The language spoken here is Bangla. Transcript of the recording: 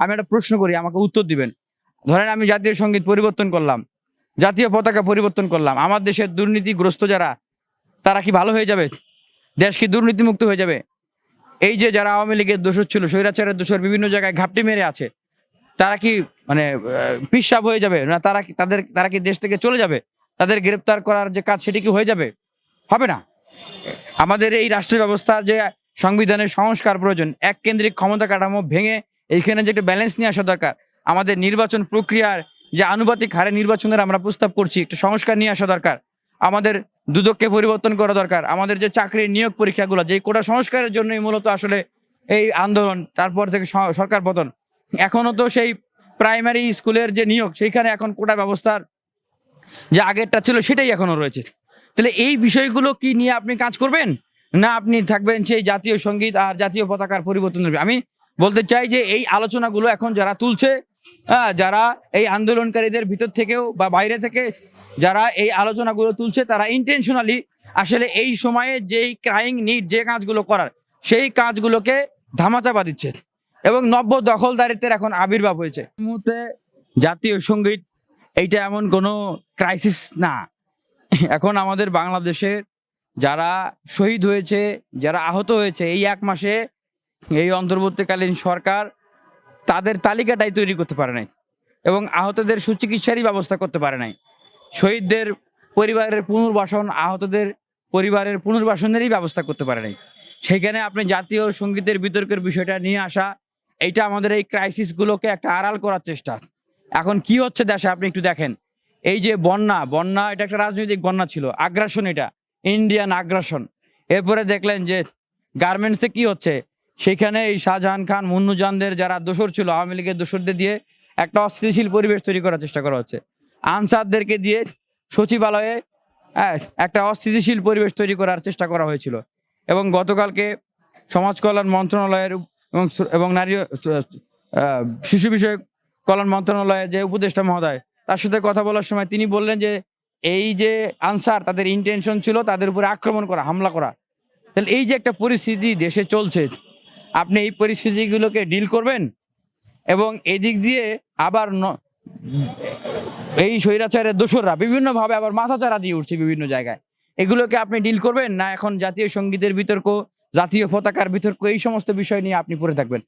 আমি একটা প্রশ্ন করি, আমাকে উত্তর দিবেন। ধরেন আমি জাতীয় সঙ্গীত পরিবর্তন করলাম, জাতীয় পতাকা পরিবর্তন করলাম, আমার দেশের দুর্নীতিগ্রস্ত যারা, তারা কি ভালো হয়ে যাবে? দেশ কি দুর্নীতিমুক্ত হয়ে যাবে? এই যে যারা আওয়ামী লীগের দোষর ছিল, স্বৈরাচারের দোষর বিভিন্ন জায়গায় ঘাপটি মেরে আছে, তারা কি মানে পিসাব হয়ে যাবে না? তারা কি দেশ থেকে চলে যাবে? তাদের গ্রেপ্তার করার যে কাজ সেটি কি হয়ে যাবে? হবে না। আমাদের এই রাষ্ট্র ব্যবস্থার যে সংবিধানের সংস্কার প্রয়োজন, এক কেন্দ্রিক ক্ষমতা কাঠামো ভেঙে এইখানে যে একটা ব্যালেন্স নিয়ে আসা দরকার। আমাদের নির্বাচন প্রক্রিয়ার যে আনুপাতিক হারে নির্বাচনের আমরা প্রস্তাব করছি, একটা সংস্কার নিয়ে আসা দরকার। আমাদের দুদককে পরিবর্তন করা দরকার। আমাদের যে চাকরির নিয়োগ পরীক্ষাগুলো, যে কোটা সংস্কারের জন্যই মূলত আসলে এই আন্দোলন, তারপর থেকে সরকার পতন। এখনো তো সেই প্রাইমারি স্কুলের যে নিয়োগ, সেইখানে এখন কোটা ব্যবস্থার যে আগেরটা ছিল সেটাই এখনো রয়েছে। তাহলে এই বিষয়গুলো কি নিয়ে আপনি কাজ করবেন, না আপনি থাকবেন সেই জাতীয় সঙ্গীত আর জাতীয় পতাকার পরিবর্তন? আমি বলতে চাই যে এই আলোচনাগুলো এখন যারা তুলছে, যারা এই আন্দোলনকারীদের ভিতর থেকেও বা বাইরে থেকে যারা এই আলোচনাগুলো তুলছে, তারা ইন্টেনশনালি আসলে এই সময়ে যেই ক্রাইং নিড যে কাজগুলো করার, সেই কাজগুলোকে ধামাচাপা দিচ্ছে এবং নব্য দখলদারিত্বের এখন আবির্ভাব হয়েছে। এই মুহূর্তে জাতীয় সঙ্গীত এইটা এমন কোনো ক্রাইসিস না। এখন আমাদের বাংলাদেশের যারা শহীদ হয়েছে, যারা আহত হয়েছে, এই 1 মাসে এই অন্তর্বর্তীকালীন সরকার তাদের তালিকাটাই তৈরি করতে পারে নাই এবং আহতদের সুচিকিৎসারই ব্যবস্থা করতে পারে নাই। শহীদদের পরিবারের পুনর্বাসন, আহতদের পরিবারের পুনর্বাসনেরই ব্যবস্থা করতে পারে নাই। সেইখানে আপনি জাতীয় সঙ্গীতের বিতর্কের বিষয়টা নিয়ে আসা, এইটা আমাদের এই ক্রাইসিসগুলোকে একটা আড়াল করার চেষ্টা। এখন কি হচ্ছে দেশে আপনি একটু দেখেন। এই যে বন্যা এটা একটা রাজনৈতিক বন্যা ছিল, আগ্রাসন, এটা ইন্ডিয়ান আগ্রাসন। এরপরে দেখলেন যে গার্মেন্টসে কি হচ্ছে, সেখানে এই শাহজাহান খান, মুন্নুজানদের যারা দোসর ছিল, আওয়ামী লীগের দোসরদের দিয়ে একটা অস্থিতিশীল পরিবেশ তৈরি করার চেষ্টা করা হচ্ছে। আনসারদেরকে দিয়ে সচিবালয়ে একটা অস্থিতিশীল পরিবেশ তৈরি করার চেষ্টা করা হয়েছিল। এবং গতকালকে সমাজ কল্যাণ মন্ত্রণালয়ের এবং নারী শিশু বিষয়ক কল্যাণ মন্ত্রণালয়ের যে উপদেষ্টা মহোদয়, তার সাথে কথা বলার সময় তিনি বললেন যে এই যে আনসার, তাদের ইন্টেনশন ছিল তাদের উপরে আক্রমণ করা, হামলা করা। তাহলে এই যে একটা পরিস্থিতি দেশে চলছে, আপনি এই পরিস্থিতিগুলোকে ডিল করবেন এবং এদিক দিয়ে আবার এই স্বৈরাচারের দোসররা বিভিন্নভাবে আবার মাথাচাড়া দিয়ে উঠছে বিভিন্ন জায়গায়, এগুলোকে আপনি ডিল করবেন, না এখন জাতীয় সঙ্গীতের বিতর্ক, জাতীয় পতাকার বিতর্ক, এই সমস্ত বিষয় নিয়ে আপনি পড়ে থাকবেন?